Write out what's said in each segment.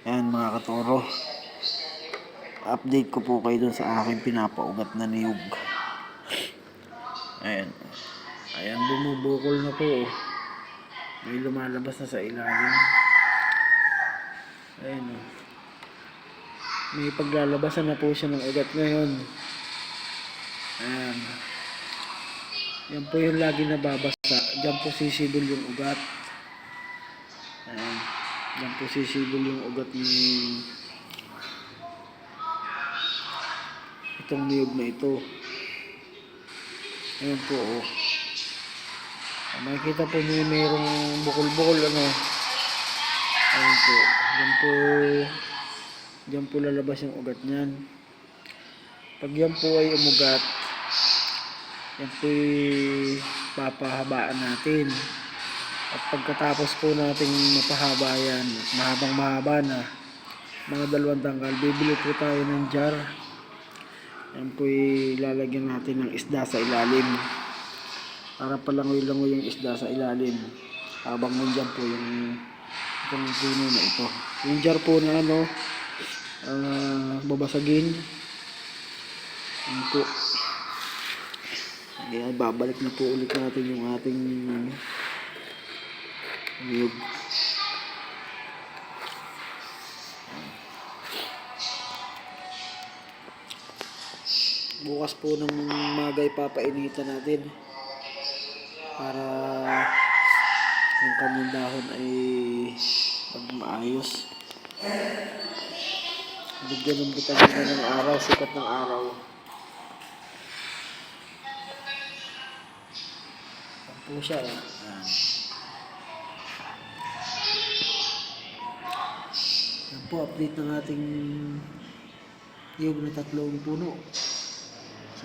Ayan mga katoro, update ko po kayo dun sa aking pinapaugat na niyog. Ayan, ayan, bumubukol na po. May lumalabas na sa ilalim. Ayan, may paglalabasan na po siya ng ugat ngayon. Ayan, yan po yung lagi nababasa. Diyan po sisibol yung ugat. Ayan, diyan po sisibol yung ugat ni itong niyog na ito. Ayan po, oh. Makikita po niyo mayroong bukol-bukol, ano. Ayan po. Diyan po lalabas yung ugat niyan. Pag yan po ay umugat, yan po papahabaan natin. At pagkatapos po natin mapahaba yan, mahabang mahaba na, mga 2 tangkal, bibili po tayo ng jar. Yan po ilalagyan natin ng isda sa ilalim. Para palangoy-langoy yung isda sa ilalim. Habang nandiyan po yung itong puno na ito. Yung jar po na ano, babasagin. Yan po. Ayan, babalik na po ulit natin yung ating niyog. Bukas po ng magay papainitan natin para yung kanyang dahon ay pag maayos. Bigyan ng vitamina ng araw, sikat ng araw. Yan po siya. Yan po, update ng ating niyog na 3 puno.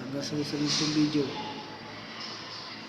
Hanggang sa susunod video.